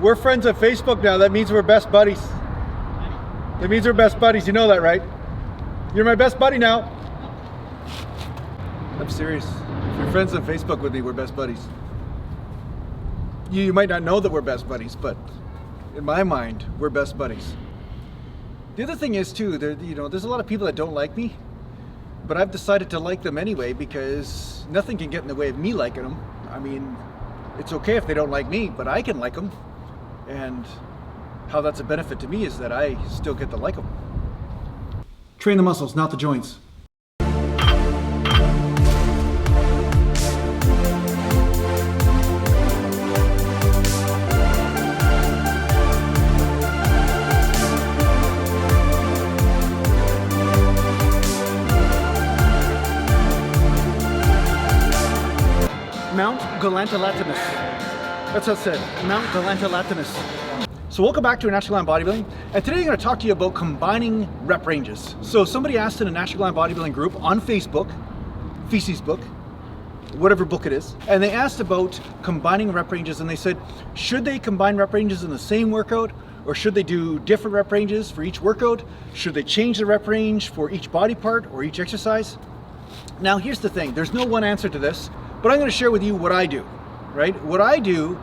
We're friends on Facebook now. That means we're best buddies. That means we're best buddies. You know that, right? You're my best buddy now. I'm serious. If you're friends on Facebook with me, we're best buddies. You might not know that we're best buddies, but in my mind, we're best buddies. The other thing is too, there's a lot of people that don't like me, but I've decided to like them anyway because nothing can get in the way of me liking them. I mean, it's okay if they don't like me, but I can like them. And how that's a benefit to me is that I still get to like them. Train the muscles, not the joints. Mount Gallant. That's what it said, Mount Gallant. So welcome back to Natural Gallant Bodybuilding, and today I'm going to talk to you about combining rep ranges. So somebody asked in a Natural Gallant Bodybuilding group on Facebook, Feces book, whatever book it is, and they asked about combining rep ranges, and they said, should they combine rep ranges in the same workout, or should they do different rep ranges for each workout? Should they change the rep range for each body part or each exercise? Now here's the thing, there's no one answer to this, but I'm going to share with you what I do. Right? What I do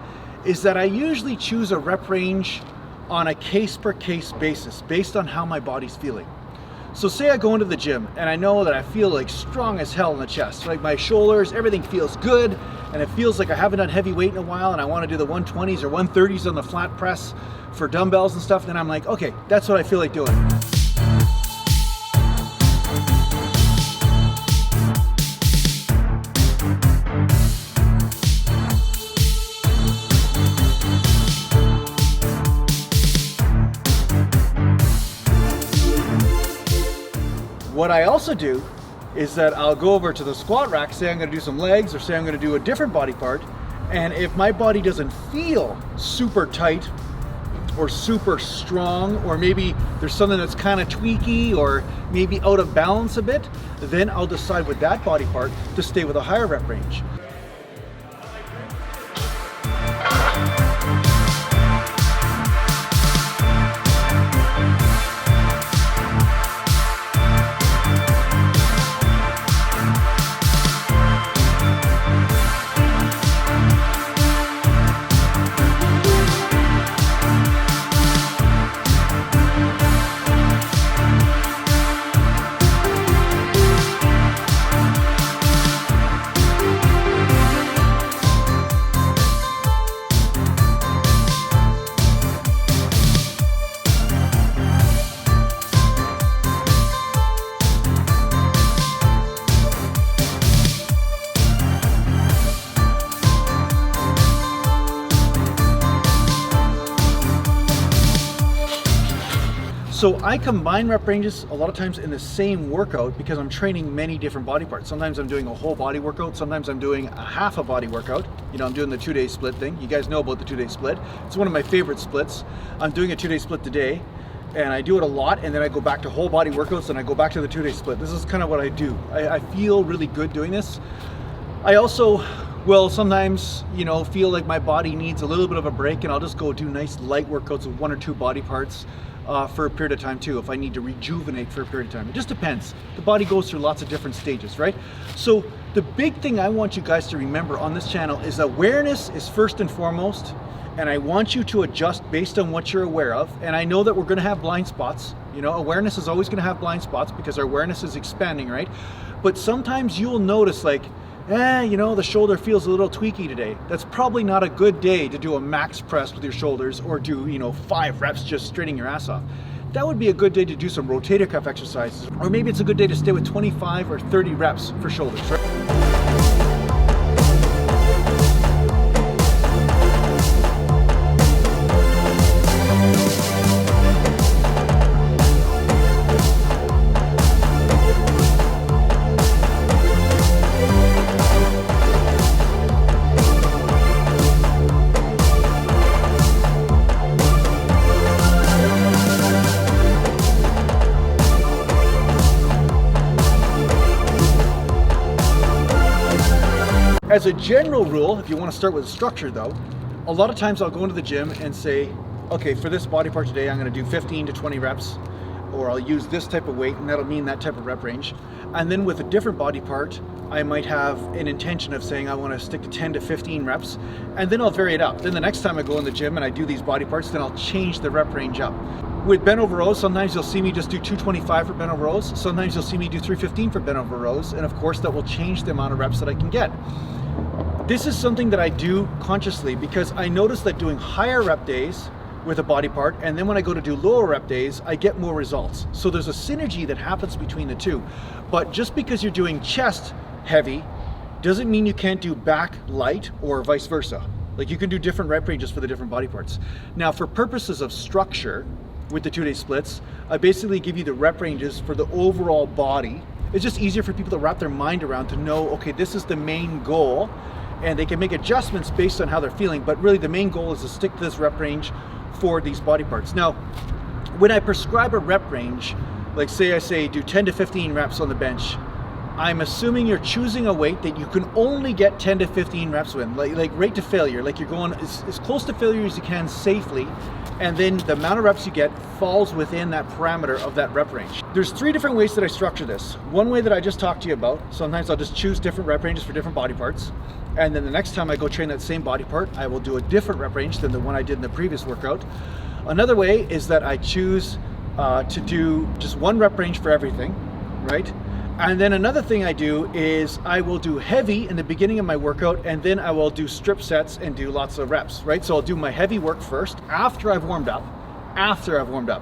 is that I usually choose a rep range on a case per case basis based on how my body's feeling. So say I go into the gym and I know that I feel like strong as hell in the chest, like my shoulders, everything feels good, and it feels like I haven't done heavy weight in a while and I want to do the 120s or 130s on the flat press for dumbbells and stuff, then I'm like, okay, that's what I feel like doing. What I also do is that I'll go over to the squat rack, say I'm going to do some legs, or say I'm going to do a different body part, and if my body doesn't feel super tight or super strong, or maybe there's something that's kind of tweaky or maybe out of balance a bit, then I'll decide with that body part to stay with a higher rep range. So I combine rep ranges a lot of times in the same workout because I'm training many different body parts. Sometimes I'm doing a whole body workout, sometimes I'm doing a half a body workout. You know, I'm doing the 2-day split thing. You guys know about the 2-day split. It's one of my favorite splits. I'm doing a 2-day split today, and I do it a lot, and then I go back to whole body workouts and I go back to the 2-day split. This is kind of what I do. I feel really good doing this. I also will sometimes, feel like my body needs a little bit of a break, and I'll just go do nice light workouts with 1 or 2 body parts for a period of time too, if I need to rejuvenate for a period of time. It just depends. The body goes through lots of different stages, right? So the big thing I want you guys to remember on this channel is awareness is first and foremost, and I want you to adjust based on what you're aware of. And I know that we're going to have blind spots. Awareness is always going to have blind spots because our awareness is expanding, right? But sometimes you'll notice like, the shoulder feels a little tweaky today. That's probably not a good day to do a max press with your shoulders or do, 5 reps just straining your ass off. That would be a good day to do some rotator cuff exercises, or maybe it's a good day to stay with 25 or 30 reps for shoulders, right? As a general rule, if you want to start with a structure though, a lot of times I'll go into the gym and say, okay, for this body part today, I'm going to do 15 to 20 reps, or I'll use this type of weight, and that'll mean that type of rep range. And then with a different body part, I might have an intention of saying I want to stick to 10 to 15 reps, and then I'll vary it up. Then the next time I go in the gym and I do these body parts, then I'll change the rep range up. With bent over rows, sometimes you'll see me just do 225 for bent over rows. Sometimes you'll see me do 315 for bent over rows. And of course, that will change the amount of reps that I can get. This is something that I do consciously because I notice that doing higher rep days with a body part, and then when I go to do lower rep days, I get more results. So there's a synergy that happens between the two. But just because you're doing chest heavy doesn't mean you can't do back light or vice versa. Like, you can do different rep ranges for the different body parts. Now, for purposes of structure, with the 2-day splits, I basically give you the rep ranges for the overall body. It's just easier for people to wrap their mind around, to know, okay, this is the main goal, and they can make adjustments based on how they're feeling, but really the main goal is to stick to this rep range for these body parts. Now, when I prescribe a rep range, like say I say do 10 to 15 reps on the bench, I'm assuming you're choosing a weight that you can only get 10 to 15 reps with, like rate to failure, like you're going as close to failure as you can safely, and then the amount of reps you get falls within that parameter of that rep range. There's 3 different ways that I structure this. One way that I just talked to you about, sometimes I'll just choose different rep ranges for different body parts, and then the next time I go train that same body part, I will do a different rep range than the one I did in the previous workout. Another way is that I choose to do just one rep range for everything, right? And then another thing I do is I will do heavy in the beginning of my workout, and then I will do strip sets and do lots of reps, right? So I'll do my heavy work first after I've warmed up.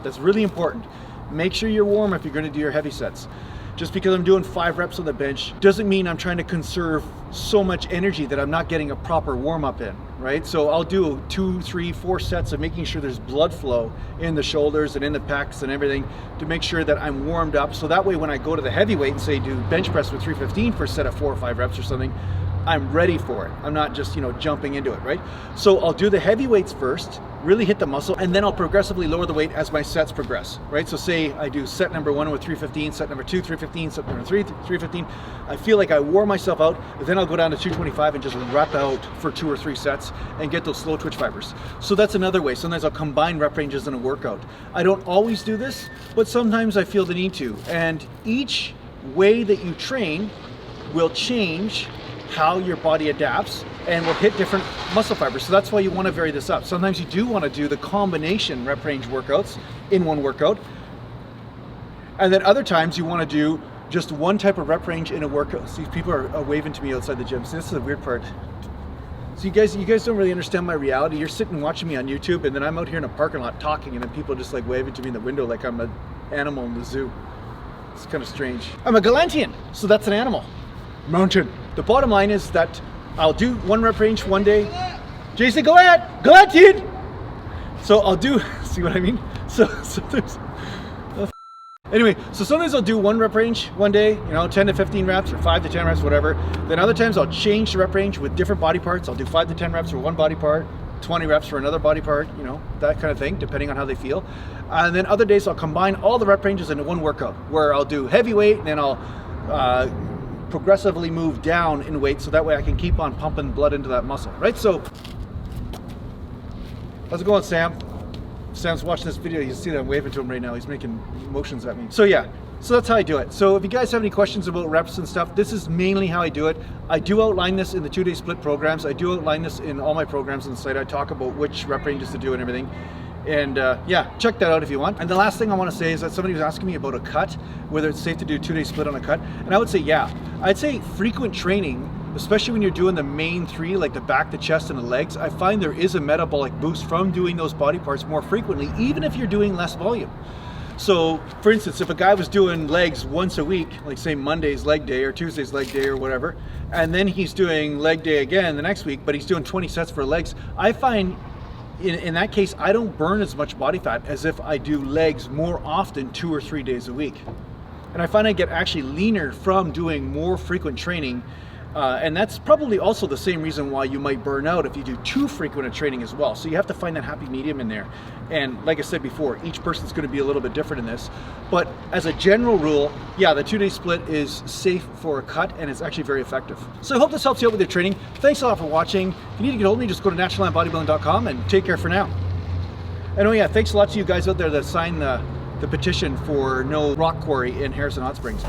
That's really important. Make sure you're warm if you're going to do your heavy sets. Just because I'm doing 5 reps on the bench doesn't mean I'm trying to conserve so much energy that I'm not getting a proper warm up in, right? So I'll do 2, 3, 4 sets of making sure there's blood flow in the shoulders and in the pecs and everything to make sure that I'm warmed up. So that way when I go to the heavyweight and say do bench press with 315 for a set of 4 or 5 reps or something, I'm ready for it. I'm not just, jumping into it, right? So I'll do the heavy weights first, really hit the muscle, and then I'll progressively lower the weight as my sets progress, right? So say I do set number 1 with 315, set number 2, 315, set number 3, 315. I feel like I wore myself out, then I'll go down to 225 and just rep out for 2 or 3 sets and get those slow twitch fibers. So that's another way. Sometimes I'll combine rep ranges in a workout. I don't always do this, but sometimes I feel the need to. And each way that you train will change how your body adapts and will hit different muscle fibers. So that's why you want to vary this up. Sometimes you do want to do the combination rep range workouts in one workout. And then other times you want to do just one type of rep range in a workout. See, people are waving to me outside the gym. So this is the weird part. So you guys don't really understand my reality. You're sitting watching me on YouTube, and then I'm out here in a parking lot talking, and then people just like waving to me in the window like I'm an animal in the zoo. It's kind of strange. I'm a Gallantian, so that's an animal. Mountain. The bottom line is that I'll do one rep range one day. Jason, Gallantian! So I'll do, see what I mean? So there's, anyway, so sometimes I'll do one rep range one day, 10 to 15 reps or 5 to 10 reps, whatever. Then other times I'll change the rep range with different body parts. I'll do 5 to 10 reps for one body part, 20 reps for another body part, that kind of thing, depending on how they feel. And then other days I'll combine all the rep ranges into one workout, where I'll do heavyweight and then I'll progressively move down in weight, so that way I can keep on pumping blood into that muscle, right? So, how's it going, Sam? Sam's watching this video. You can see that I'm waving to him right now. He's making motions at me. So yeah, so that's how I do it. So if you guys have any questions about reps and stuff, this is mainly how I do it. I do outline this in the 2-day split programs. I do outline this in all my programs on the site. I talk about which rep ranges to do and everything. And yeah, check that out if you want. And the last thing I want to say is that somebody was asking me about a cut, whether it's safe to do 2-day split on a cut. And I would say, yeah. I'd say frequent training, especially when you're doing the main 3, like the back, the chest, and the legs, I find there is a metabolic boost from doing those body parts more frequently, even if you're doing less volume. So, for instance, if a guy was doing legs once a week, like say Monday's leg day or Tuesday's leg day or whatever, and then he's doing leg day again the next week, but he's doing 20 sets for legs, I find in that case, I don't burn as much body fat as if I do legs more often 2 or 3 days a week. And I find I get actually leaner from doing more frequent training And that's probably also the same reason why you might burn out if you do too frequent a training as well. So you have to find that happy medium in there. And like I said before, each person's going to be a little bit different in this. But as a general rule, yeah, the 2-day split is safe for a cut, and it's actually very effective. So I hope this helps you out with your training. Thanks a lot for watching. If you need to get hold of me, just go to naturallandbodybuilding.com and take care for now. And oh yeah, thanks a lot to you guys out there that signed the petition for no rock quarry in Harrison Hot Springs.